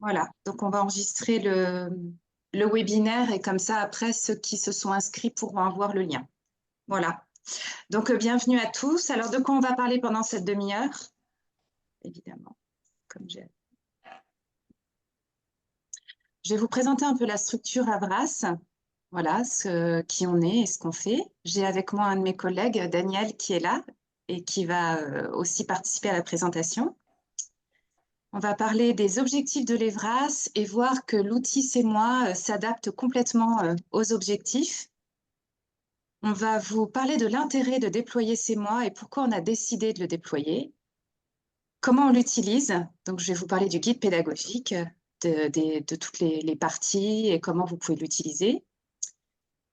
Voilà, donc on va enregistrer le webinaire et comme ça, après, ceux qui se sont inscrits pourront avoir le lien. Voilà, donc bienvenue à tous. Alors, de quoi on va parler pendant cette demi-heure? Évidemment, comme j'ai... Je vais vous présenter un peu la structure Avras, voilà, qui on est et ce qu'on fait. J'ai avec moi un de mes collègues, Daniel, qui est là et qui va aussi participer à la présentation. On va parler des objectifs de l'Evras et voir que l'outil C'est moi s'adapte complètement aux objectifs. On va vous parler de l'intérêt de déployer C'est moi et pourquoi on a décidé de le déployer. Comment on l'utilise? Donc, je vais vous parler du guide pédagogique de toutes les parties et comment vous pouvez l'utiliser.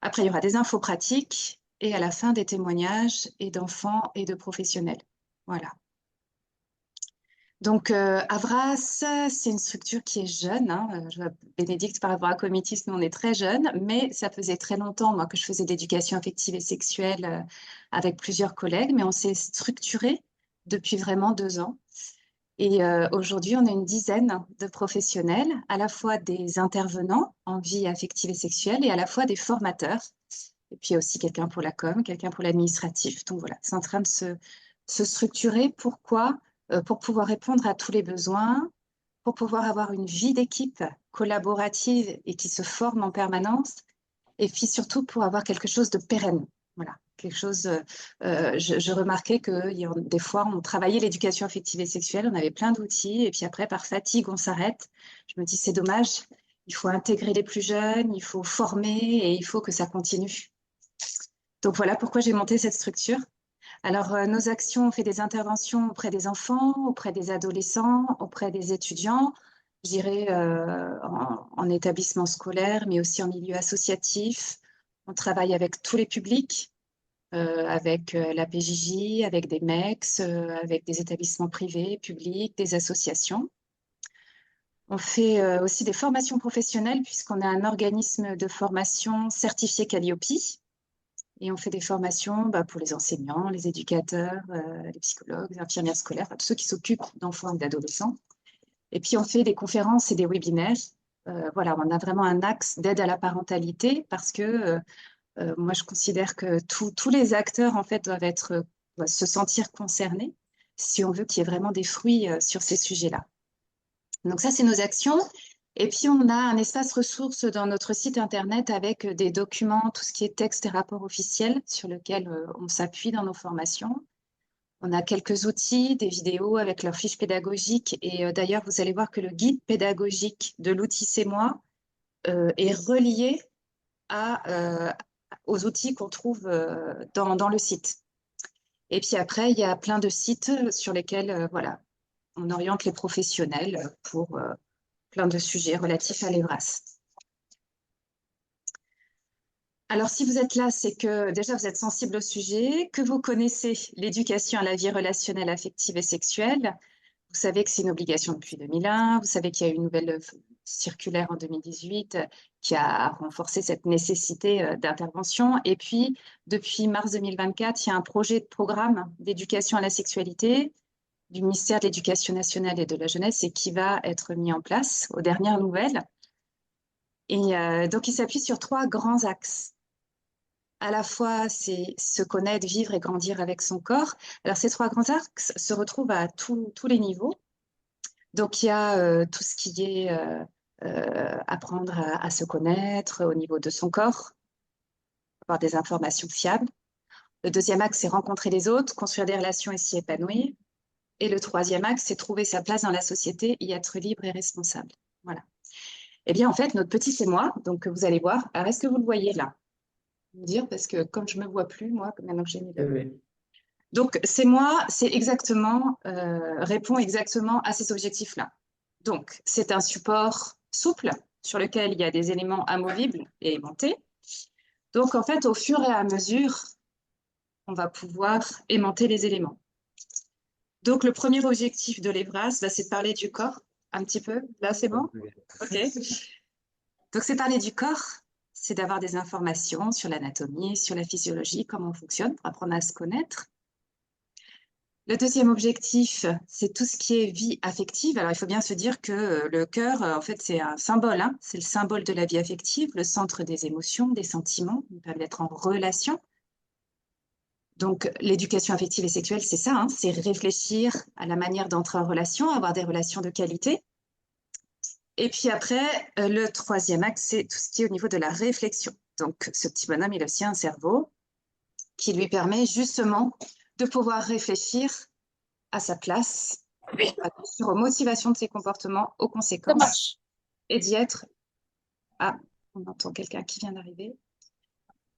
Après, il y aura des infos pratiques et à la fin, des témoignages et d'enfants et de professionnels. Voilà. Donc, Avras, c'est une structure qui est jeune, hein. Je vois Bénédicte par rapport à Comitis, nous, on est très jeunes, mais ça faisait très longtemps, moi, que je faisais de l'éducation affective et sexuelle avec plusieurs collègues, mais on s'est structuré depuis vraiment 2 ans. Et aujourd'hui, on a une dizaine de professionnels, à la fois des intervenants en vie affective et sexuelle et à la fois des formateurs. Et puis, il y a aussi quelqu'un pour la com, quelqu'un pour l'administratif. Donc voilà, c'est en train de se structurer. Pourquoi? Pour pouvoir répondre à tous les besoins, pour pouvoir avoir une vie d'équipe collaborative et qui se forme en permanence, et puis surtout pour avoir quelque chose de pérenne. Voilà, quelque chose. Je remarquais que des fois, on travaillait l'éducation affective et sexuelle, on avait plein d'outils, et puis après, par fatigue, on s'arrête. Je me dis, c'est dommage. Il faut intégrer les plus jeunes, il faut former et il faut que ça continue. Donc voilà pourquoi j'ai monté cette structure. Alors, nos actions, on fait des interventions auprès des enfants, auprès des adolescents, auprès des étudiants, je dirais en établissement scolaire, mais aussi en milieu associatif. On travaille avec tous les publics, avec la PJJ, avec des MEX, avec des établissements privés, publics, des associations. On fait aussi des formations professionnelles puisqu'on a un organisme de formation certifié Calliope. Et on fait des formations pour les enseignants, les éducateurs, les psychologues, les infirmières scolaires, tous ceux qui s'occupent d'enfants et d'adolescents. Et puis, on fait des conférences et des webinaires. Voilà, on a vraiment un axe d'aide à la parentalité parce que moi, je considère que tous les acteurs, en fait, doivent se sentir concernés si on veut qu'il y ait vraiment des fruits sur ces sujets-là. Donc ça, c'est nos actions. Et puis, on a un espace ressources dans notre site Internet avec des documents, tout ce qui est texte et rapport officiel sur lequel on s'appuie dans nos formations. On a quelques outils, des vidéos avec leurs fiches pédagogiques. Et d'ailleurs, vous allez voir que le guide pédagogique de l'outil C'est moi est relié aux outils qu'on trouve dans le site. Et puis après, il y a plein de sites sur lesquels voilà, on oriente les professionnels pour plein de sujets relatifs à l'EVRAS. Alors, si vous êtes là, c'est que déjà vous êtes sensible au sujet, que vous connaissez l'éducation à la vie relationnelle, affective et sexuelle. Vous savez que c'est une obligation depuis 2001. Vous savez qu'il y a eu une nouvelle circulaire en 2018 qui a renforcé cette nécessité d'intervention. Et puis, depuis mars 2024, il y a un projet de programme d'éducation à la sexualité du ministère de l'Éducation nationale et de la jeunesse et qui va être mis en place aux dernières nouvelles. Et donc, il s'appuie sur 3 grands axes. À la fois, c'est se connaître, vivre et grandir avec son corps. Alors, ces 3 grands axes se retrouvent à tous les niveaux. Donc, il y a tout ce qui est apprendre à se connaître au niveau de son corps, avoir des informations fiables. Le deuxième axe, c'est rencontrer les autres, construire des relations et s'y épanouir. Et le troisième axe, c'est trouver sa place dans la société, y être libre et responsable. Voilà. Eh bien, en fait, notre petit c'est moi, donc vous allez voir. Alors, est-ce que vous le voyez là? Vous me dire, parce que comme je ne me vois plus, moi, maintenant que j'ai mis le... Oui. Donc, c'est moi, c'est exactement, répond exactement à ces objectifs-là. Donc, c'est un support souple sur lequel il y a des éléments amovibles et aimantés. Donc, en fait, au fur et à mesure, on va pouvoir aimanter les éléments. Donc, le premier objectif de l'EVRAS, c'est de parler du corps un petit peu. Là, c'est bon? OK. Donc, c'est parler du corps, c'est d'avoir des informations sur l'anatomie, sur la physiologie, comment on fonctionne pour apprendre à se connaître. Le deuxième objectif, c'est tout ce qui est vie affective. Alors, il faut bien se dire que le cœur, en fait, c'est un symbole, hein. C'est le symbole de la vie affective, le centre des émotions, des sentiments, il permet d'être en relation. Donc, l'éducation affective et sexuelle, c'est ça, hein, c'est réfléchir à la manière d'entrer en relation, avoir des relations de qualité. Et puis après, le troisième axe, c'est tout ce qui est au niveau de la réflexion. Donc, ce petit bonhomme, il a aussi un cerveau qui lui permet justement de pouvoir réfléchir à sa place, Oui, aux motivations de ses comportements, aux ça conséquences, marche. et d'y être. Ah, on entend quelqu'un qui vient d'arriver.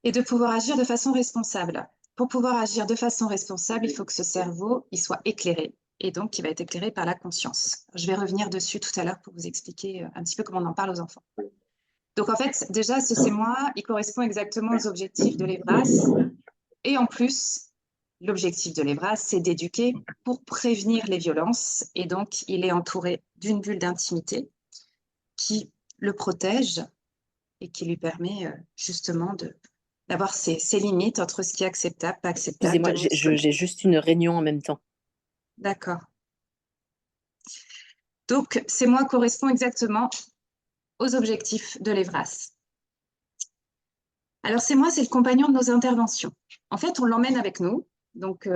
Et de pouvoir agir de façon responsable. Pour pouvoir agir de façon responsable, il faut que ce cerveau il soit éclairé. Et donc, il va être éclairé par la conscience. Je vais revenir dessus tout à l'heure pour vous expliquer un petit peu comment on en parle aux enfants. Donc, en fait, déjà, ce c'est moi, il correspond exactement aux objectifs de l'EVRAS. Et en plus, l'objectif de l'EVRAS, c'est d'éduquer pour prévenir les violences. Et donc, il est entouré d'une bulle d'intimité qui le protège et qui lui permet justement d'avoir ses limites entre ce qui est acceptable, pas acceptable, de Excusez-moi, montrer. j'ai juste une réunion en même temps. D'accord. Donc, ces mois correspondent exactement aux objectifs de l'EVRAS. Alors, ces mois, c'est le compagnon de nos interventions. En fait, on l'emmène avec nous. Donc,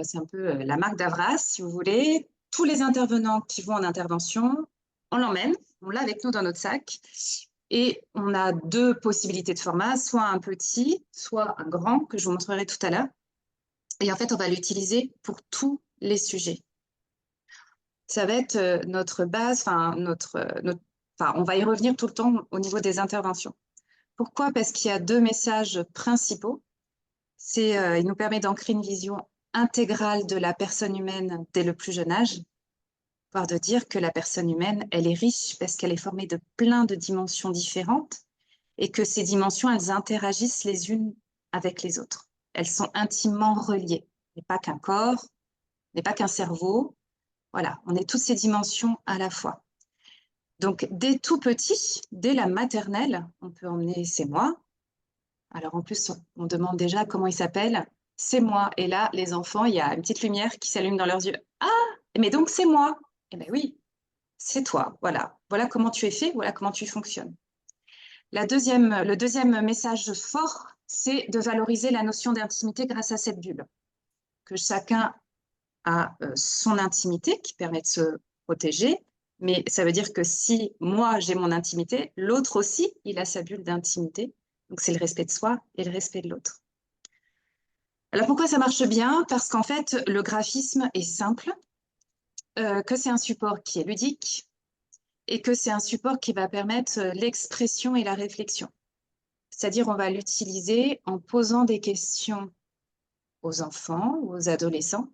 c'est un peu la marque d'Avras, si vous voulez. Tous les intervenants qui vont en intervention, on l'emmène, on l'a avec nous dans notre sac. Et on a deux possibilités de format, soit un petit, soit un grand, que je vous montrerai tout à l'heure. Et en fait, on va l'utiliser pour tous les sujets. Ça va être notre base, on va y revenir tout le temps au niveau des interventions. Pourquoi? Parce qu'il y a deux messages principaux. Il nous permet d'ancrer une vision intégrale de la personne humaine dès le plus jeune âge, voire de dire que la personne humaine, elle est riche parce qu'elle est formée de plein de dimensions différentes et que ces dimensions, elles interagissent les unes avec les autres. Elles sont intimement reliées. Il n'est pas qu'un corps, n'est pas qu'un cerveau. Voilà, on est toutes ces dimensions à la fois. Donc, dès tout petit, dès la maternelle, on peut emmener c'est moi. Alors, en plus, on demande déjà comment il s'appelle. C'est moi. Et là, les enfants, il y a une petite lumière qui s'allume dans leurs yeux. Ah, mais donc c'est moi. Eh bien oui, c'est toi. Voilà. Voilà comment tu es fait, voilà comment tu fonctionnes. Le deuxième message fort, c'est de valoriser la notion d'intimité grâce à cette bulle. Que chacun a son intimité qui permet de se protéger, mais ça veut dire que si moi j'ai mon intimité, l'autre aussi, il a sa bulle d'intimité. Donc c'est le respect de soi et le respect de l'autre. Alors pourquoi ça marche bien? Parce qu'en fait, le graphisme est simple, que c'est un support qui est ludique et que c'est un support qui va permettre l'expression et la réflexion. C'est-à-dire on va l'utiliser en posant des questions aux enfants ou aux adolescents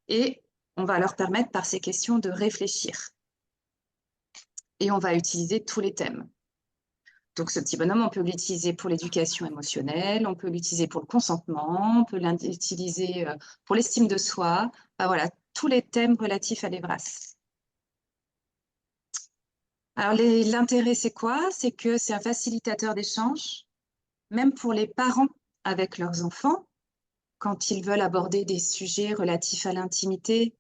et on va leur permettre par ces questions de réfléchir. Et on va utiliser tous les thèmes. Donc ce petit bonhomme, on peut l'utiliser pour l'éducation émotionnelle, on peut l'utiliser pour le consentement, on peut l'utiliser pour l'estime de soi. Enfin, voilà, tous les thèmes relatifs à l'EVRAS. Alors l'intérêt, c'est quoi? C'est que c'est un facilitateur d'échange, même pour les parents avec leurs enfants, quand ils veulent aborder des sujets relatifs à l'intimité,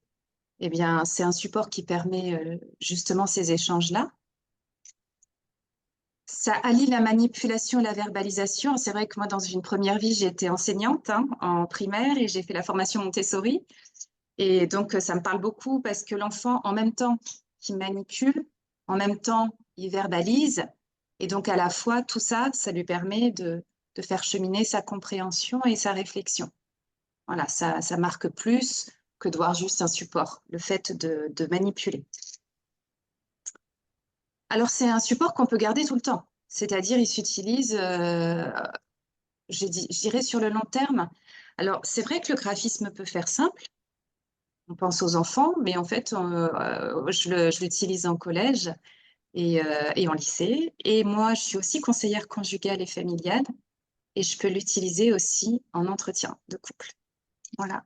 eh bien, c'est un support qui permet justement ces échanges-là. Ça allie la manipulation et la verbalisation. C'est vrai que moi, dans une première vie, j'ai été enseignante en primaire et j'ai fait la formation Montessori. Et donc, ça me parle beaucoup parce que l'enfant, en même temps qu'il manipule, en même temps, il verbalise. Et donc, à la fois, tout ça, ça lui permet de faire cheminer sa compréhension et sa réflexion. Voilà, ça marque plus que de voir juste un support, le fait de manipuler. Alors, c'est un support qu'on peut garder tout le temps. C'est-à-dire, il s'utilise, je dirais, sur le long terme. Alors, c'est vrai que le graphisme peut faire simple. On pense aux enfants, mais en fait, je l'utilise en collège et en lycée. Et moi, je suis aussi conseillère conjugale et familiale et je peux l'utiliser aussi en entretien de couple. Voilà.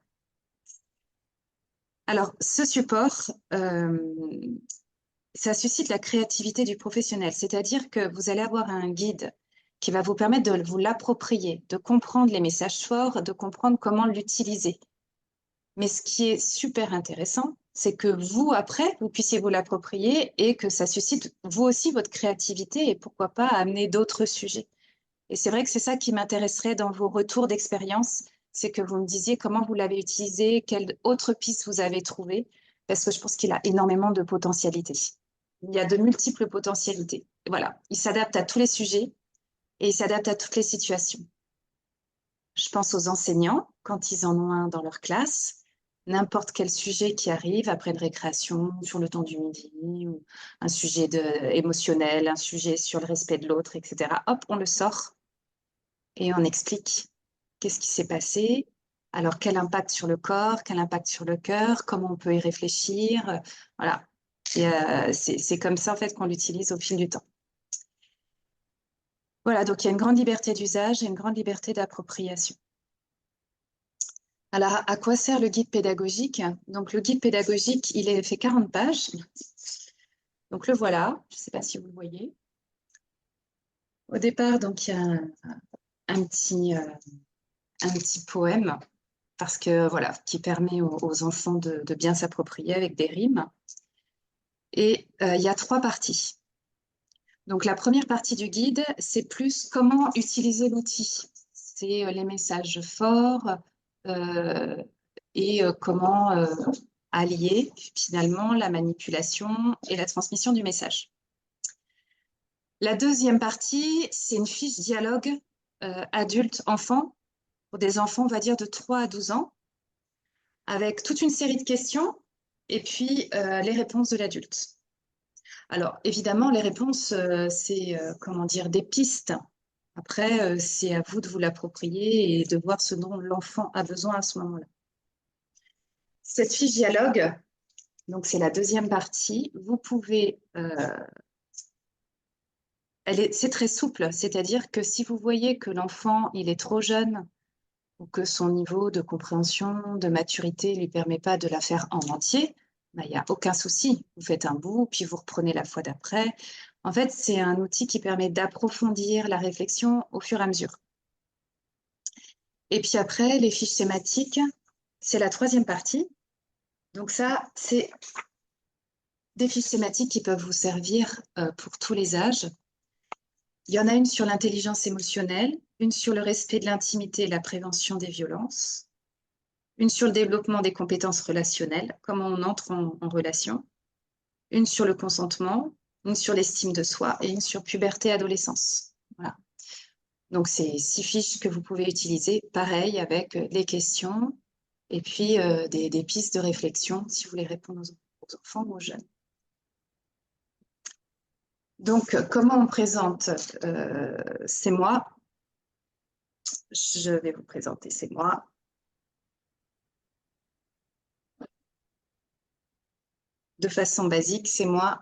Alors, ce support, ça suscite la créativité du professionnel, c'est-à-dire que vous allez avoir un guide qui va vous permettre de vous l'approprier, de comprendre les messages forts, de comprendre comment l'utiliser. Mais ce qui est super intéressant, c'est que vous, après, vous puissiez vous l'approprier et que ça suscite, vous aussi, votre créativité et pourquoi pas amener d'autres sujets. Et c'est vrai que c'est ça qui m'intéresserait dans vos retours d'expérience, c'est que vous me disiez comment vous l'avez utilisé, quelle autre piste vous avez trouvé, parce que je pense qu'il a énormément de potentialités. Il y a de multiples potentialités. Voilà, il s'adapte à tous les sujets et il s'adapte à toutes les situations. Je pense aux enseignants, quand ils en ont un dans leur classe, n'importe quel sujet qui arrive après une récréation, sur le temps du midi, ou un sujet émotionnel, un sujet sur le respect de l'autre, etc. Hop, on le sort et on explique qu'est-ce qui s'est passé, alors quel impact sur le corps, quel impact sur le cœur, comment on peut y réfléchir. Voilà. Et c'est comme ça en fait qu'on l'utilise au fil du temps. Voilà, donc il y a une grande liberté d'usage et une grande liberté d'appropriation. Alors, à quoi sert le guide pédagogique? Donc, le guide pédagogique, il fait 40 pages. Donc, le voilà. Je ne sais pas si vous le voyez. Au départ, donc, il y a un petit poème parce que, voilà, qui permet aux enfants de bien s'approprier avec des rimes. Et il y a 3 parties. Donc, la première partie du guide, c'est plus comment utiliser l'outil. C'est les messages forts et comment allier finalement la manipulation et la transmission du message. La deuxième partie, c'est une fiche dialogue adulte-enfant pour des enfants, on va dire, de 3 à 12 ans, avec toute une série de questions et puis les réponses de l'adulte. Alors, évidemment, les réponses, c'est, comment dire, des pistes. Après, c'est à vous de vous l'approprier et de voir ce dont l'enfant a besoin à ce moment-là. Cette fiche dialogue, donc c'est la deuxième partie, vous pouvez... c'est très souple, c'est-à-dire que si vous voyez que l'enfant, il est trop jeune ou que son niveau de compréhension, de maturité ne lui permet pas de la faire en entier, bah, il n'y a aucun souci. Vous faites un bout, puis vous reprenez la fois d'après. En fait, c'est un outil qui permet d'approfondir la réflexion au fur et à mesure. Et puis après, les fiches thématiques, c'est la troisième partie. Donc ça, c'est des fiches thématiques qui peuvent vous servir pour tous les âges. Il y en a une sur l'intelligence émotionnelle, une sur le respect de l'intimité et la prévention des violences, une sur le développement des compétences relationnelles, comment on entre en relation, une sur le consentement, une sur l'estime de soi et une sur puberté-adolescence. Voilà. Donc, c'est 6 fiches que vous pouvez utiliser, pareil, avec les questions et puis des pistes de réflexion si vous voulez répondre aux enfants ou aux jeunes. Donc, comment on présente C'est moi. Je vais vous présenter C'est moi. De façon basique, C'est moi.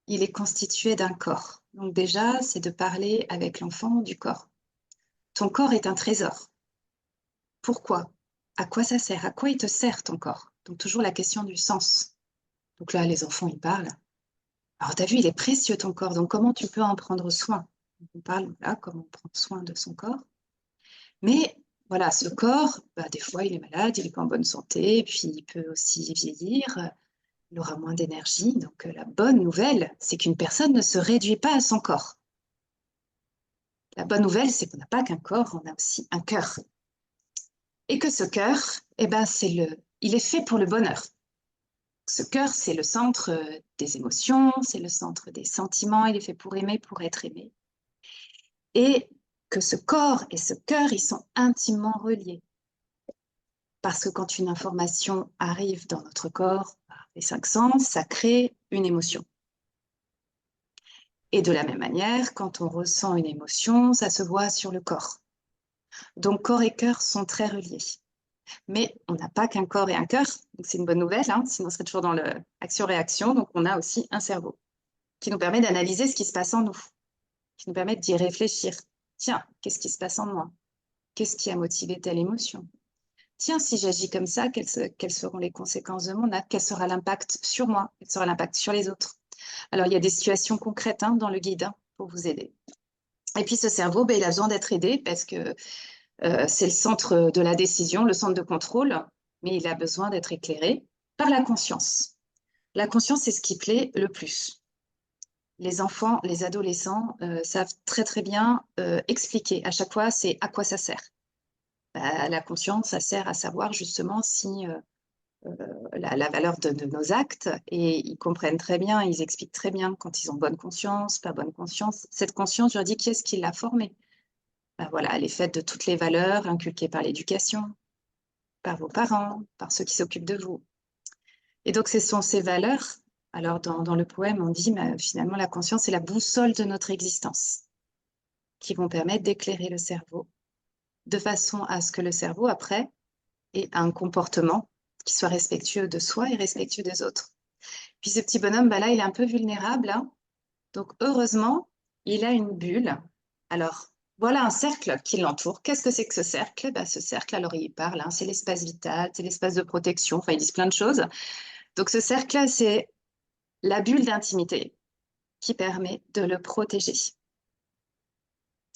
Il est constitué d'un corps. Donc déjà, c'est de parler avec l'enfant du corps. Ton corps est un trésor. Pourquoi? À quoi ça sert? À quoi il te sert ton corps? Donc toujours la question du sens. Donc là, les enfants, ils parlent. Alors, tu as vu, il est précieux ton corps, donc comment tu peux en prendre soin? On parle là, comment prendre soin de son corps. Mais voilà, ce corps, bah, des fois, il est malade, il n'est pas en bonne santé, et puis il peut aussi vieillir, il aura moins d'énergie. Donc la bonne nouvelle, c'est qu'une personne ne se réduit pas à son corps. La bonne nouvelle, c'est qu'on n'a pas qu'un corps, on a aussi un cœur. Et que ce cœur, eh ben, il est fait pour le bonheur. Ce cœur, c'est le centre des émotions, c'est le centre des sentiments, il est fait pour aimer, pour être aimé. Et que ce corps et ce cœur, ils sont intimement reliés. Parce que quand une information arrive dans notre corps, par les 5 sens, ça crée une émotion. Et de la même manière, quand on ressent une émotion, ça se voit sur le corps. Donc corps et cœur sont très reliés. Mais on n'a pas qu'un corps et un cœur, donc c'est une bonne nouvelle, hein, sinon on serait toujours dans l'action-réaction. Donc on a aussi un cerveau qui nous permet d'analyser ce qui se passe en nous, qui nous permet d'y réfléchir. Tiens, qu'est-ce qui se passe en moi? Qu'est-ce qui a motivé telle émotion? Tiens, si j'agis comme ça, quelles seront les conséquences de mon acte? Quel sera l'impact sur moi? Quel sera l'impact sur les autres? Alors, il y a des situations concrètes dans le guide pour vous aider. Et puis, ce cerveau, il a besoin d'être aidé parce que C'est le centre de la décision, le centre de contrôle, mais il a besoin d'être éclairé par la conscience. La conscience, c'est ce qui plaît le plus. Les enfants, les adolescents savent très très bien expliquer. À chaque fois, c'est à quoi ça sert. Bah, la conscience, ça sert à savoir justement si la valeur de nos actes, et ils comprennent très bien, ils expliquent très bien quand ils ont bonne conscience, pas bonne conscience. Cette conscience, je leur dis, qui est-ce qui l'a formée? Ben voilà, elle est faite de toutes les valeurs inculquées par l'éducation, par vos parents, par ceux qui s'occupent de vous. Et donc, ce sont ces valeurs. Alors, dans le poème, on dit, ben, finalement, la conscience est la boussole de notre existence, qui vont permettre d'éclairer le cerveau, de façon à ce que le cerveau, après, ait un comportement qui soit respectueux de soi et respectueux des autres. Puis ce petit bonhomme, ben là, il est un peu vulnérable, hein. Donc, heureusement, il a une bulle. Alors, voilà un cercle qui l'entoure. Qu'est-ce que c'est que ce cercle? Ben, ce cercle, alors il parle, hein, c'est l'espace vital, c'est l'espace de protection, enfin, ils disent plein de choses. Donc, ce cercle-là, c'est la bulle d'intimité qui permet de le protéger.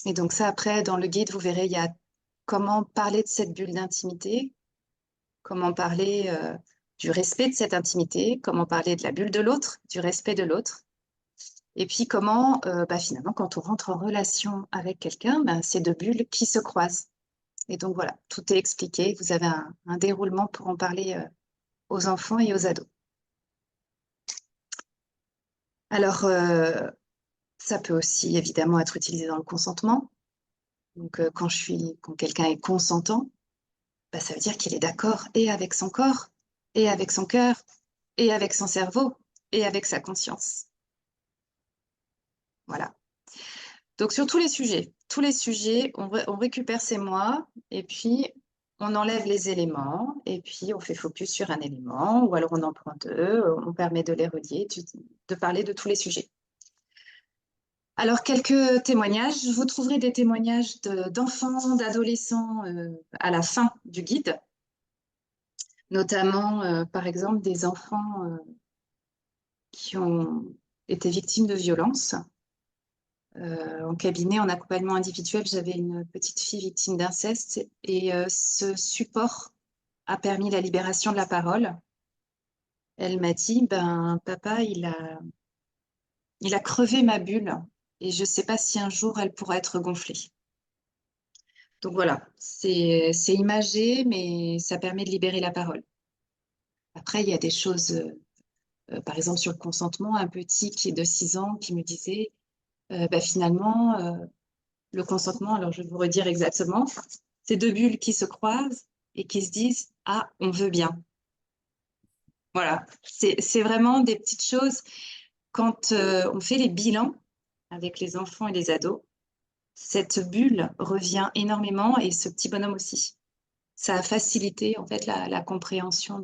Et donc, ça, après, dans le guide, vous verrez, il y a comment parler de cette bulle d'intimité, comment parler du respect de cette intimité, comment parler de la bulle de l'autre, du respect de l'autre. Et puis comment, bah, finalement, quand on rentre en relation avec quelqu'un, bah, c'est deux bulles qui se croisent. Et donc voilà, tout est expliqué. Vous avez un déroulement pour en parler aux enfants et aux ados. Alors, ça peut aussi évidemment être utilisé dans le consentement. Donc, quand quelqu'un est consentant, bah, ça veut dire qu'il est d'accord et avec son corps, et avec son cœur, et avec son cerveau, et avec sa conscience. Voilà. Donc sur tous les sujets, on récupère ces mots et puis on enlève les éléments et puis on fait focus sur un élément ou alors on en prend deux, on permet de les relier, de parler de tous les sujets. Alors quelques témoignages, vous trouverez des témoignages d'enfants, d'adolescents à la fin du guide, notamment par exemple des enfants qui ont été victimes de violences. En cabinet, en accompagnement individuel, j'avais une petite fille victime d'inceste et ce support a permis la libération de la parole. Elle m'a dit, ben, papa, il a crevé ma bulle et je ne sais pas si un jour elle pourra être gonflée. Donc voilà, c'est imagé, mais ça permet de libérer la parole. Après, il y a des choses, par exemple sur le consentement, un petit qui est de 6 ans qui me disait, bah, finalement, le consentement, alors je vais vous redire exactement, c'est deux bulles qui se croisent et qui se disent, ah, on veut bien. Voilà, c'est vraiment des petites choses. Quand on fait les bilans avec les enfants et les ados, cette bulle revient énormément et ce petit bonhomme aussi. Ça a facilité en fait la compréhension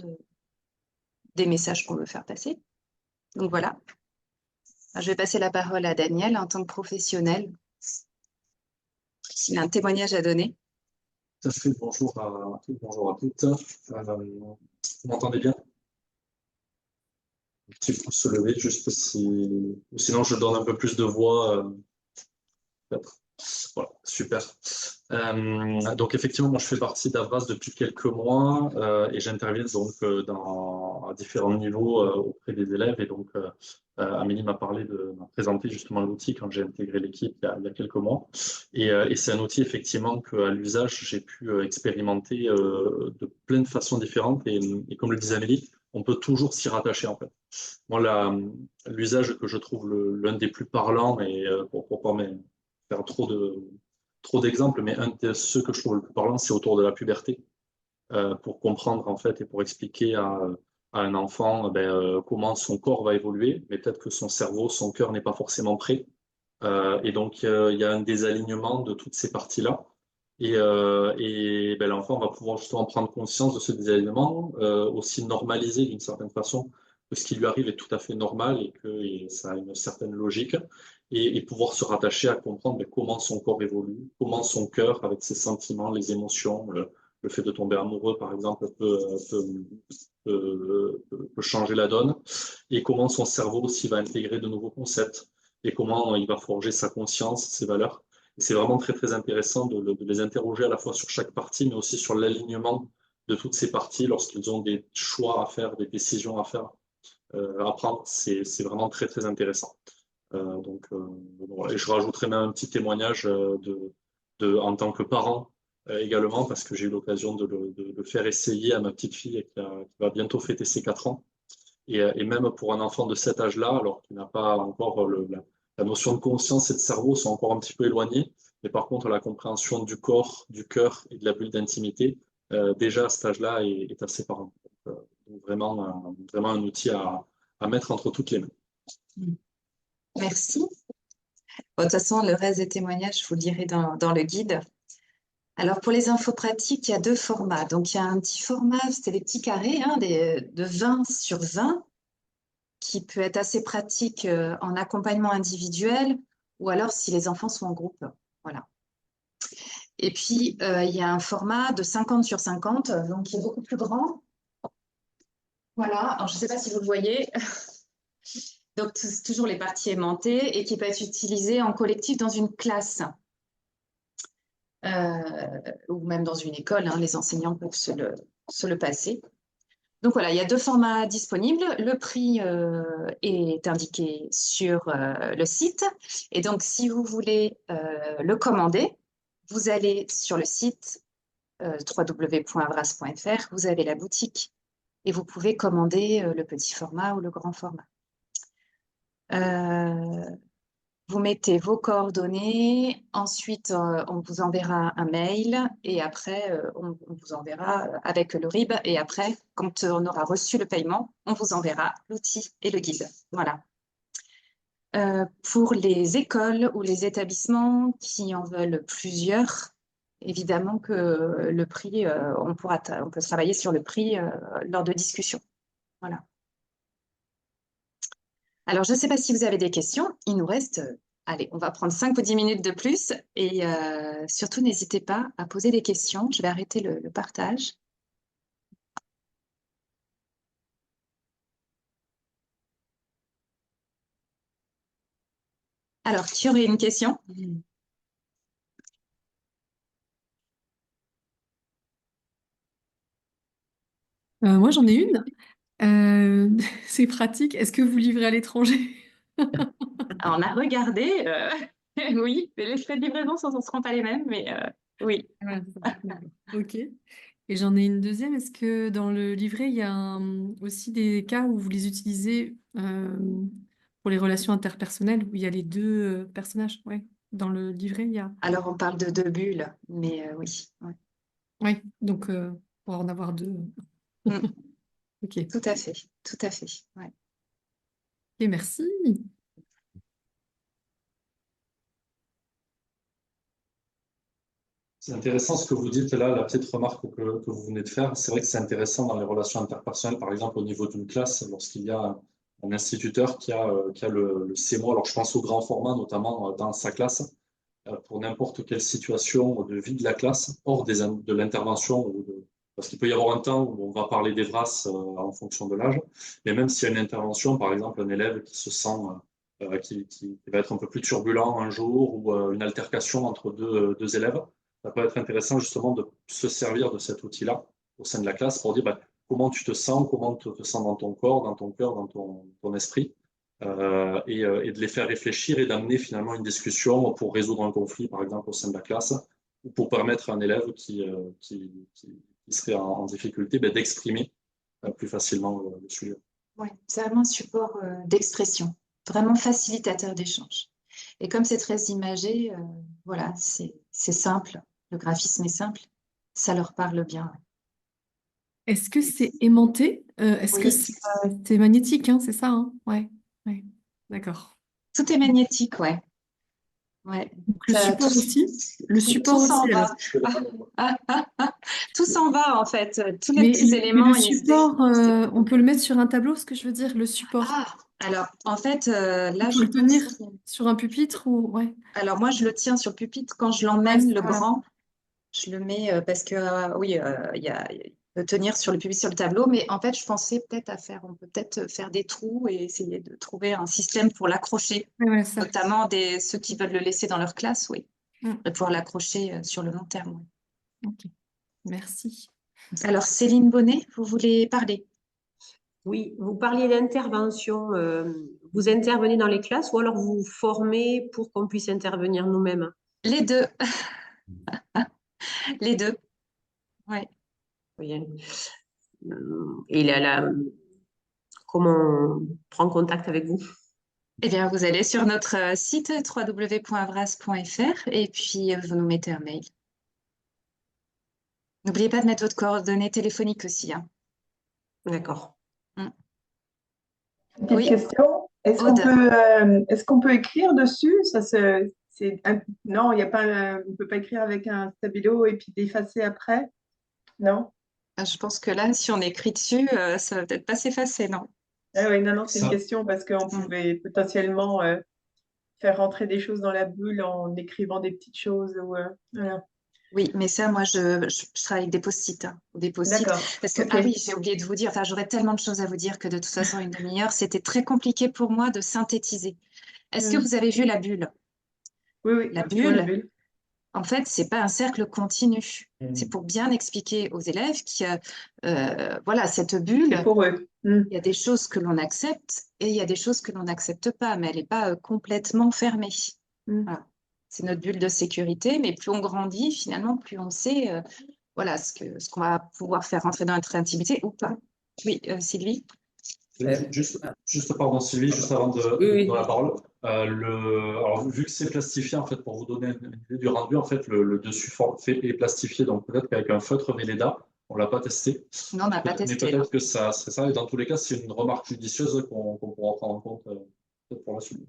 des messages qu'on veut faire passer. Donc voilà, je vais passer la parole à Daniel en tant que professionnel. Il a un témoignage à donner. Tout à fait, bonjour à tous, bonjour à toutes. Vous m'entendez bien? Un petit pouce levé, juste si... Ou sinon, je donne un peu plus de voix. Peut-être. Voilà, super. Donc effectivement, moi je fais partie d'Avras depuis quelques mois et j'interviens donc à différents niveaux auprès des élèves. Et donc Amélie m'a présenté justement l'outil quand j'ai intégré l'équipe il y a quelques mois. Et c'est un outil effectivement qu'à l'usage j'ai pu expérimenter de plein de façons différentes. Et comme le disait Amélie, on peut toujours s'y rattacher en fait. Moi, l'usage que je trouve l'un des plus parlants, et pour pas faire trop d'exemples, mais un de ceux que je trouve le plus parlant, c'est autour de la puberté, pour comprendre en fait et pour expliquer à un enfant comment son corps va évoluer, mais peut-être que son cerveau, son cœur n'est pas forcément prêt. Et donc, il y a un désalignement de toutes ces parties-là. Et ben, l'enfant va pouvoir justement prendre conscience de ce désalignement, aussi normaliser d'une certaine façon que ce qui lui arrive est tout à fait normal et que ça a une certaine logique, et pouvoir se rattacher à comprendre ben, comment son corps évolue, comment son cœur, avec ses sentiments, les émotions, le fait de tomber amoureux, par exemple, peut changer la donne, et comment son cerveau aussi va intégrer de nouveaux concepts, et comment il va forger sa conscience, ses valeurs. c'est vraiment très, très intéressant de les interroger à la fois sur chaque partie, mais aussi sur l'alignement de toutes ces parties lorsqu'ils ont des choix à faire, des décisions à faire, à prendre. C'est vraiment très, très intéressant. Voilà. Et je rajouterai même un petit témoignage en tant que parent également, parce que j'ai eu l'occasion de le faire essayer à ma petite fille qui va bientôt fêter ses 4 ans. Et même pour un enfant de cet âge-là, alors qu'il n'a pas encore la notion de conscience et de cerveau sont encore un petit peu éloignés, mais par contre la compréhension du corps, du cœur et de la bulle d'intimité, déjà à cet âge-là est assez parent. Donc vraiment un outil à mettre entre toutes les mains. Merci. Bon, de toute façon, le reste des témoignages, je vous le dirai dans le guide. Alors, pour les infos pratiques, il y a 2 formats. Donc, il y a un petit format, c'est des petits carrés de 20 sur 20, qui peut être assez pratique en accompagnement individuel ou alors si les enfants sont en groupe. Voilà. Et puis, il y a un format de 50 sur 50, donc qui est beaucoup plus grand. Voilà. Alors, je ne sais pas si vous le voyez. Donc, toujours les parties aimantées et qui peut être utilisé en collectif dans une classe. Ou même dans une école, hein, les enseignants peuvent se le passer. Donc voilà, il y a 2 formats disponibles. Le prix est indiqué sur le site. Et donc, si vous voulez le commander, vous allez sur le site www.avras.fr, vous avez la boutique et vous pouvez commander le petit format ou le grand format. Vous mettez vos coordonnées, ensuite on vous enverra un mail et après on vous enverra avec le RIB et après, quand on aura reçu le paiement, on vous enverra l'outil et le guide. Voilà. Pour les écoles ou les établissements qui en veulent plusieurs, évidemment que le prix, on peut travailler sur le prix lors de discussions. Voilà. Alors, je ne sais pas si vous avez des questions. Il nous reste, allez, on va prendre 5 ou 10 minutes de plus. Et surtout, n'hésitez pas à poser des questions. Je vais arrêter le partage. Alors, qui aurait une question? Moi, j'en ai une. C'est pratique. Est-ce que vous livrez à l'étranger? Alors, on a regardé. Oui, les frais de livraison ne seront pas les mêmes, mais oui. Voilà, c'est ça. D'accord. Ok. Et j'en ai une deuxième. Est-ce que dans le livret, il y a aussi des cas où vous les utilisez pour les relations interpersonnelles, où il y a les 2 personnages? Ouais. Dans le livret, il y a. Alors, on parle de 2 bulles, mais oui. Ouais. Oui, donc pour en avoir 2. Mm. Ok. Tout à fait, tout à fait. Ouais. Et merci. C'est intéressant ce que vous dites là, la petite remarque que vous venez de faire. C'est vrai que c'est intéressant dans les relations interpersonnelles, par exemple au niveau d'une classe, lorsqu'il y a un instituteur qui a le CMO. Alors je pense au grand format, notamment dans sa classe, pour n'importe quelle situation de vie de la classe, hors de l'intervention, parce qu'il peut y avoir un temps où on va parler des VRAS en fonction de l'âge, mais même s'il y a une intervention, par exemple un élève qui se sent, qui va être un peu plus turbulent un jour, ou une altercation entre deux élèves, ça peut être intéressant justement de se servir de cet outil-là au sein de la classe pour dire comment tu te sens, comment tu te sens dans ton corps, dans ton cœur, dans ton esprit, et de les faire réfléchir et d'amener finalement une discussion pour résoudre un conflit, par exemple, au sein de la classe, ou pour permettre à un élève qui serait en difficulté d'exprimer plus facilement le sujet. Oui, c'est vraiment un support d'expression, vraiment facilitateur d'échange. Et comme c'est très imagé, voilà, c'est simple, le graphisme est simple, ça leur parle bien. Est-ce que c'est aimanté? Est-ce que Oui, c'est magnétique, hein, c'est ça, hein? Ouais, ouais. D'accord. tout est magnétique, ouais. Ouais. Donc, le support aussi? Le support Tout s'en aussi, alors. va. Tout s'en va, en fait. Tous les Mais, petits mais éléments, le support, on peut le mettre sur un tableau, ce que je veux dire, le support. Ah, alors, en fait, là, Il faut je le tenir pense... sur un pupitre ou... Ouais. Alors, moi, je le tiens sur le pupitre. Quand je Ouais, l'emmène, le voilà. grand, je le mets parce que, oui, il peut tenir sur le pupitre, sur le tableau. Mais en fait, je pensais peut-être on peut peut-être faire des trous et essayer de trouver un système pour l'accrocher, Ouais, voilà, ça. notamment ceux qui veulent le laisser dans leur classe, oui. et pouvoir l'accrocher sur le long terme. Ok, merci. Alors, Céline Bonnet, vous voulez parler? Oui, vous parliez d'intervention. Vous intervenez dans les classes ou alors vous vous formez pour qu'on puisse intervenir nous-mêmes? Les deux. Les deux. Ouais. Oui. Et comment on prend contact avec vous? Eh bien, vous allez sur notre site www.avras.fr et puis vous nous mettez un mail. N'oubliez pas de mettre votre coordonnée téléphonique aussi, hein. D'accord. Petite Oui, question. Aude. Est-ce qu'on peut écrire dessus? Non, il y a pas, on peut pas écrire avec un stabilo et puis d'effacer après? Non? Je pense que là, si on écrit dessus, ça va peut-être pas s'effacer, non? Ah oui, non, c'est une Ça, question parce qu'on pouvait potentiellement faire rentrer des choses dans la bulle en écrivant des petites choses. Voilà. Oui, mais ça, moi, je travaille avec des post-it, hein, ou des post-it. D'accord. Parce que, Ok. ah oui, j'ai oublié de vous dire, enfin, j'aurais tellement de choses à vous dire que de toute façon, une demi-heure, c'était très compliqué pour moi de synthétiser. Est-ce que vous avez vu la bulle? Oui, oui, La je vois la bulle, bulle. en fait, c'est pas un cercle continu. Mm. C'est pour bien expliquer aux élèves que, voilà, cette C'est bulle, pour eux. il y a des choses que l'on accepte et il y a des choses que l'on n'accepte pas, mais elle n'est pas complètement fermée. Mm. Voilà. C'est notre bulle de sécurité, mais plus on grandit, finalement, plus on sait voilà, ce qu'on va pouvoir faire rentrer dans notre intimité ou pas. Oui, Sylvie? Juste, pardon, Sylvie, juste avant de Oui, donner oui. la parole. Alors, vu que c'est plastifié, en fait, pour vous donner une idée du rendu, en fait, le dessus est plastifié, donc peut-être qu'avec un feutre Velleda, on ne l'a pas testé. Non, on n'a pas Mais testé. peut-être que ça serait ça. Et dans tous les cas, c'est une remarque judicieuse qu'on pourra prendre en compte peut-être pour la suite.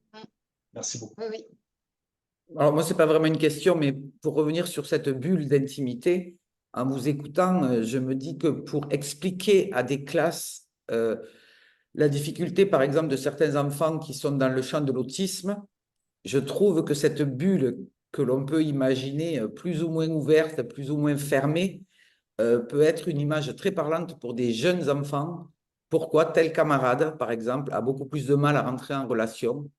Merci beaucoup. Oui, oui. Alors moi, c'est pas vraiment une question, mais pour revenir sur cette bulle d'intimité, en vous écoutant, je me dis que pour expliquer à des classes la difficulté, par exemple, de certains enfants qui sont dans le champ de l'autisme, je trouve que cette bulle que l'on peut imaginer plus ou moins ouverte, plus ou moins fermée, peut être une image très parlante pour des jeunes enfants. Pourquoi tel camarade, par exemple, a beaucoup plus de mal à rentrer en relation?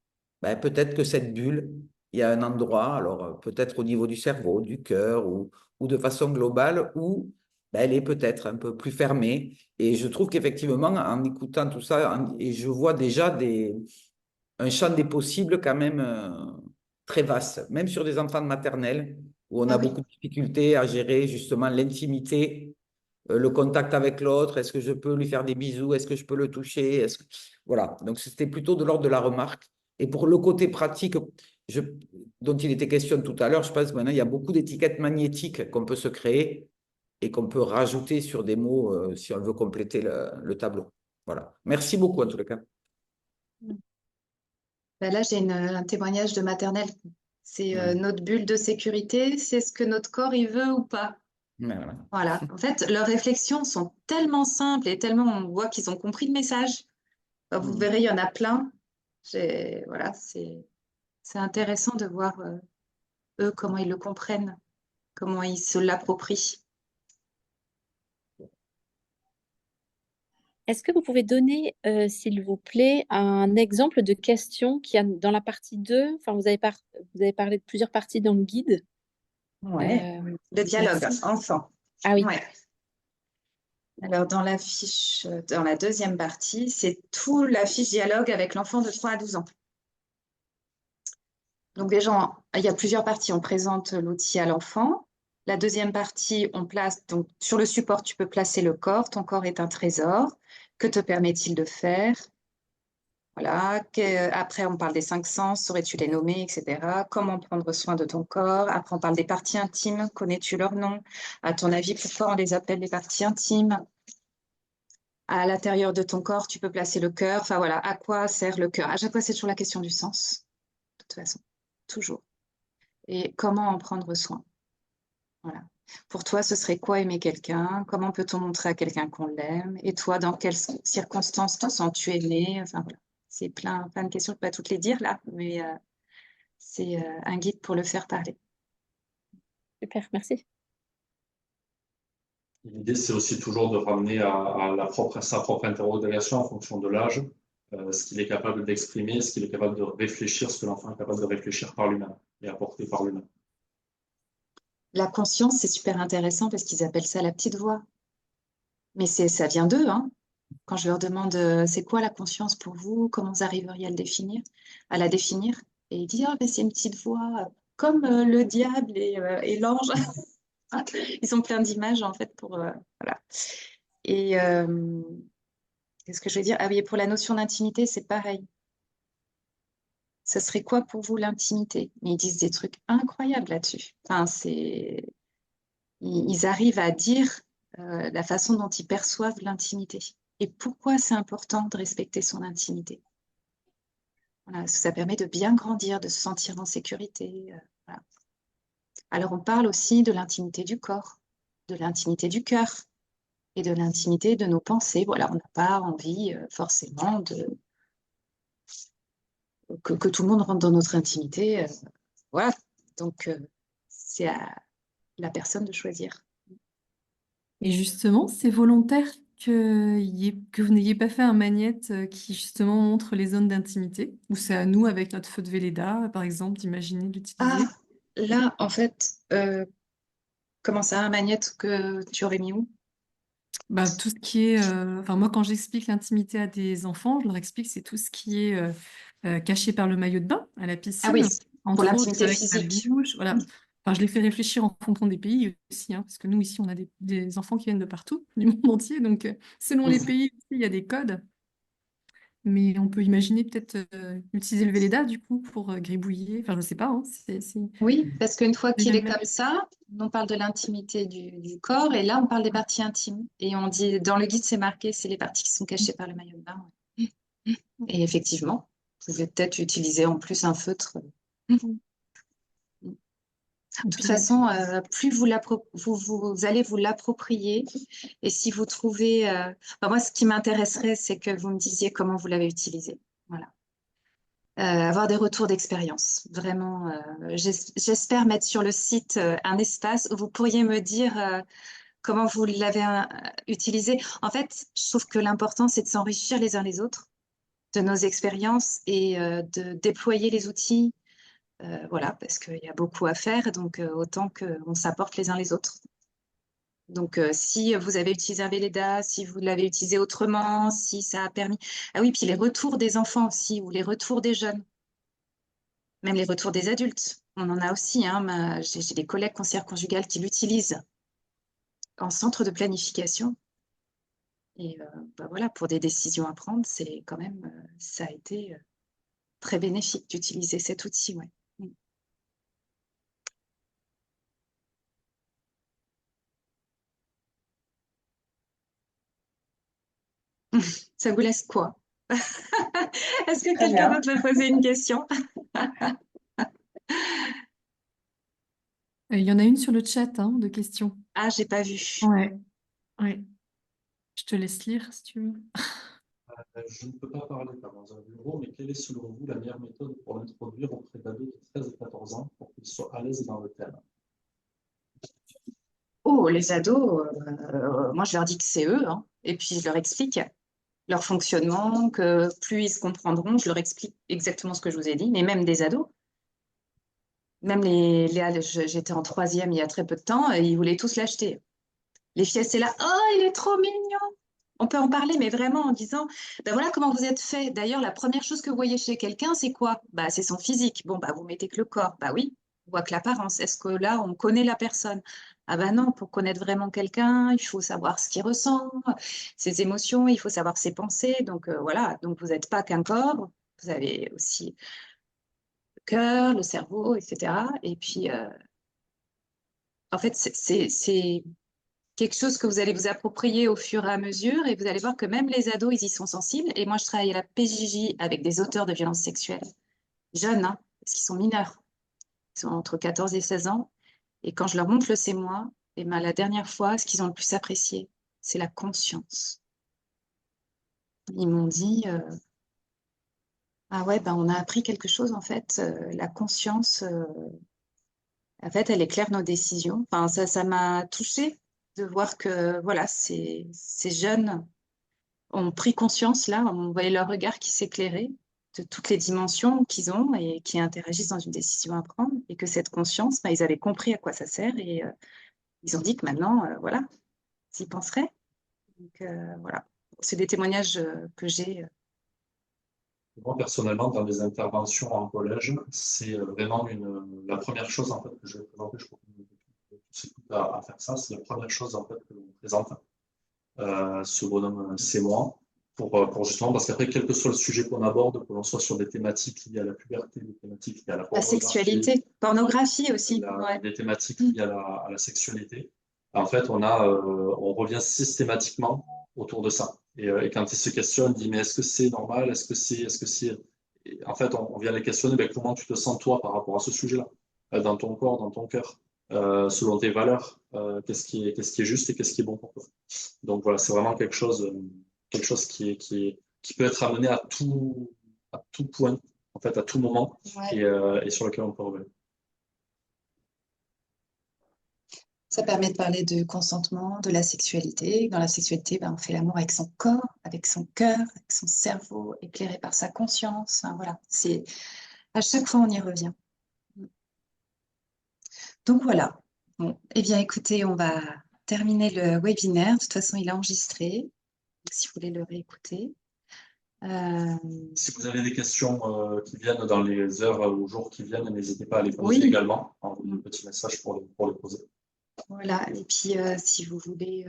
Ben, peut-être que cette bulle, il y a un endroit, alors peut-être au niveau du cerveau, du cœur ou de façon globale, où ben, elle est peut-être un peu plus fermée. Et je trouve qu'effectivement, en écoutant tout ça, et je vois déjà un champ des possibles quand même très vaste, même sur des enfants de maternelle, où on Ah a oui. beaucoup de difficultés à gérer justement l'intimité, le contact avec l'autre. Est-ce que je peux lui faire des bisous? Est-ce que je peux le toucher? Voilà, donc c'était plutôt de l'ordre de la remarque. Et pour le côté pratique dont il était question tout à l'heure, je pense que maintenant, il y a beaucoup d'étiquettes magnétiques qu'on peut se créer et qu'on peut rajouter sur des mots si on veut compléter le tableau. Voilà. Merci beaucoup en tout cas. Ben là, j'ai un témoignage de maternelle. C'est notre bulle de sécurité, c'est ce que notre corps il veut ou pas. Voilà. Voilà. En fait, leurs réflexions sont tellement simples et tellement on voit qu'ils ont compris le message. Vous verrez, il y en a plein. Voilà, c'est intéressant de voir eux comment ils le comprennent, comment ils se l'approprient. Est-ce que vous pouvez donner, s'il vous plaît, un exemple de question qui a dans la partie 2, enfin vous avez parlé de plusieurs parties dans le guide. Ouais. Le dialogue Merci. enfant. Ah oui. Ouais. Alors, dans la fiche, dans la deuxième partie, c'est tout la fiche dialogue avec l'enfant de 3 à 12 ans. Donc, déjà, il y a plusieurs parties. On présente l'outil à l'enfant. La deuxième partie, on place, donc sur le support, tu peux placer le corps. Ton corps est un trésor. Que te permet-il de faire? Voilà. Après, on parle des 5 sens. Saurais-tu les nommer, etc. Comment prendre soin de ton corps? Après, on parle des parties intimes. Connais-tu leur nom? À ton avis, pourquoi on les appelle les parties intimes? À l'intérieur de ton corps, tu peux placer le cœur. Enfin voilà, à quoi sert le cœur? À chaque fois, c'est toujours la question du sens, de toute façon, toujours. Et comment en prendre soin? Voilà. Pour toi, ce serait quoi aimer quelqu'un? Comment peut-on montrer à quelqu'un qu'on l'aime? Et toi, dans quelles circonstances te sens-tu aimé? Enfin voilà, c'est plein de questions. Je ne peux pas toutes les dire là, mais c'est un guide pour le faire parler. Super, merci. L'idée, c'est aussi toujours de ramener à sa propre interrogation en fonction de l'âge, ce qu'il est capable d'exprimer, ce qu'il est capable de réfléchir, ce que l'enfant est capable de réfléchir par lui-même et apporter par lui-même. La conscience, c'est super intéressant parce qu'ils appellent ça la petite voix. Mais ça vient d'eux, hein. Quand je leur demande c'est quoi la conscience pour vous, comment vous arriveriez à la définir, et ils disent ah ben c'est une petite voix comme le diable et l'ange. Ils ont plein d'images en fait pour voilà. Et qu'est-ce que je veux dire? Ah oui, et pour la notion d'intimité, c'est pareil. Ça serait quoi pour vous l'intimité? Mais ils disent des trucs incroyables là-dessus. Enfin, ils arrivent à dire la façon dont ils perçoivent l'intimité. Et pourquoi c'est important de respecter son intimité. Voilà, parce que ça permet de bien grandir, de se sentir en sécurité. Voilà. Alors, on parle aussi de l'intimité du corps, de l'intimité du cœur et de l'intimité de nos pensées. Voilà, on n'a pas envie forcément que tout le monde rentre dans notre intimité. Voilà, donc c'est à la personne de choisir. Et justement, c'est volontaire que vous n'ayez pas fait un magnète qui justement montre les zones d'intimité, ou c'est à nous, avec notre feu de Velleda, par exemple, d'imaginer l'utiliser? Ah, là, en fait, comment ça, un magnète que tu aurais mis où? Bah, tout ce qui est, enfin moi quand j'explique l'intimité à des enfants, je leur explique c'est tout ce qui est caché par le maillot de bain à la Ah piscine, oui, pour entre autres l'intimité avec la physique. bouche, voilà. Enfin, je les fais réfléchir en fonction des pays aussi, hein, parce que nous ici on a des enfants qui viennent de partout, du monde entier, donc selon les pays aussi, il y a des codes, mais on peut imaginer peut-être utiliser le Velleda du coup pour gribouiller, enfin je sais pas, hein, Oui, parce qu'une fois c'est qu'il la est même- comme ça, on parle de l'intimité du corps et là, on parle des parties intimes. Et on dit, dans le guide, c'est marqué, c'est les parties qui sont cachées par le maillot de bain. Ouais. Et effectivement, vous pouvez peut-être utiliser en plus un feutre. Et De toute puis, façon, plus vous allez vous l'approprier. Et si vous trouvez... enfin, moi, ce qui m'intéresserait, c'est que vous me disiez comment vous l'avez utilisé. Voilà. Avoir des retours d'expérience. Vraiment, j'espère mettre sur le site un espace où vous pourriez me dire comment vous l'avez utilisé. En fait, je trouve que l'important, c'est de s'enrichir les uns les autres de nos expériences et de déployer les outils. Voilà, parce qu'il y a beaucoup à faire, donc autant qu'on s'apporte les uns les autres. Donc, si vous avez utilisé un Velleda, si vous l'avez utilisé autrement, si ça a permis... Ah oui, puis les retours des enfants aussi, ou les retours des jeunes. Même les retours des adultes, on en a aussi. Hein, j'ai des collègues conseillères conjugales qui l'utilisent en centre de planification. Et bah voilà, pour des décisions à prendre, c'est quand même, ça a été très bénéfique d'utiliser cet outil. Ouais. Ça vous laisse quoi? Est-ce que Très quelqu'un bien. d'autre veut poser une question? il y en a une sur le chat hein, de questions. Ah, j'ai pas vu. Ouais, ouais. Je te laisse lire si tu veux. Je ne peux pas parler dans un bureau, mais quelle est selon vous la meilleure méthode pour l'introduire auprès d'ados de 13 et 14 ans pour qu'ils soient à l'aise dans le thème? Oh, les ados, moi je leur dis que c'est eux, hein. Et puis je leur explique leur fonctionnement, que plus ils se comprendront, je leur explique exactement ce que je vous ai dit, mais même des ados. Même j'étais en troisième il y a très peu de temps, et ils voulaient tous l'acheter. Les filles, c'est là, oh, il est trop mignon. On peut en parler, mais vraiment en disant, ben voilà comment vous êtes fait. D'ailleurs, la première chose que vous voyez chez quelqu'un, c'est quoi? Bah, c'est son physique. Bon, bah, vous mettez que le corps. Bah oui, on voit que l'apparence. Est-ce que là, on connaît la personne? Ah ben non, pour connaître vraiment quelqu'un, il faut savoir ce qu'il ressent, ses émotions, il faut savoir ses pensées. Donc voilà, donc vous n'êtes pas qu'un corps, vous avez aussi le cœur, le cerveau, etc. Et puis, en fait, c'est quelque chose que vous allez vous approprier au fur et à mesure et vous allez voir que même les ados, ils y sont sensibles. Et moi, je travaille à la PJJ avec des auteurs de violences sexuelles, jeunes, hein, parce qu'ils sont mineurs. Ils sont entre 14 et 16 ans. Et quand je leur montre le c'est moi, et ben, la dernière fois, ce qu'ils ont le plus apprécié, c'est la conscience. Ils m'ont dit, ah ouais, ben, on a appris quelque chose en fait. La conscience, en fait, elle éclaire nos décisions. Enfin, ça m'a touchée de voir que voilà, ces jeunes ont pris conscience là, on voyait leur regard qui s'éclairait de toutes les dimensions qu'ils ont et qui interagissent dans une décision à prendre. Et que cette conscience, bah, ils avaient compris à quoi ça sert et ils ont dit que maintenant, voilà, ils y penseraient. Donc, voilà, c'est des témoignages que j'ai. Moi, personnellement, dans les interventions en collège, c'est vraiment la première chose en fait, que je vais présenter. Je crois que tous écoutent à faire ça. C'est la première chose en fait, que l'on présente. Ce bonhomme, c'est moi. Pour justement, parce qu'après, quel que soit le sujet qu'on aborde, que l'on soit sur des thématiques liées à la puberté, des thématiques liées à la La pornographie, sexualité, pornographie aussi. Ouais. des thématiques liées à la sexualité, en fait, on revient systématiquement autour de ça. Et quand il se questionne, il dit, mais est-ce que c'est normal? Est-ce que c'est... Et en fait, on vient les questionner, ben, comment tu te sens toi par rapport à ce sujet-là? Dans ton corps, dans ton cœur, selon tes valeurs, qu'est-ce qui est juste et qu'est-ce qui est bon pour toi? Donc voilà, c'est vraiment quelque chose qui peut être amené à tout point, en fait, à tout moment, Ouais. et sur lequel on peut revenir. Ça permet de parler de consentement, de la sexualité. Dans la sexualité, ben, on fait l'amour avec son corps, avec son cœur, avec son cerveau, éclairé par sa conscience. Enfin, voilà, à chaque fois on y revient. Donc voilà. Bon, eh bien écoutez, on va terminer le webinaire. De toute façon, il est enregistré. Si vous voulez le réécouter. Si vous avez des questions qui viennent dans les heures ou jours qui viennent, n'hésitez pas à les poser Oui. également. Envoyez un petit message pour les poser. Voilà. Et puis, si vous voulez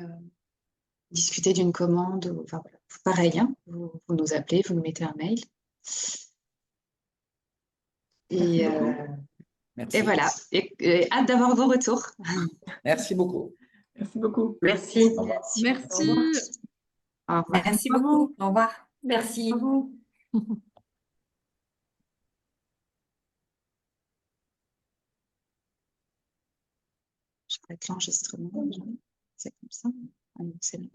discuter d'une commande, enfin, voilà. Pareil, hein, vous nous appelez, vous nous mettez un mail. Et, Merci. et voilà. Et hâte d'avoir vos retours. Merci beaucoup. Merci beaucoup. Merci. Au revoir. Merci. Au revoir. Merci beaucoup. Au revoir. Merci. Bravo. Je vais mettre l'enregistrement. C'est comme ça. Ah non, c'est là.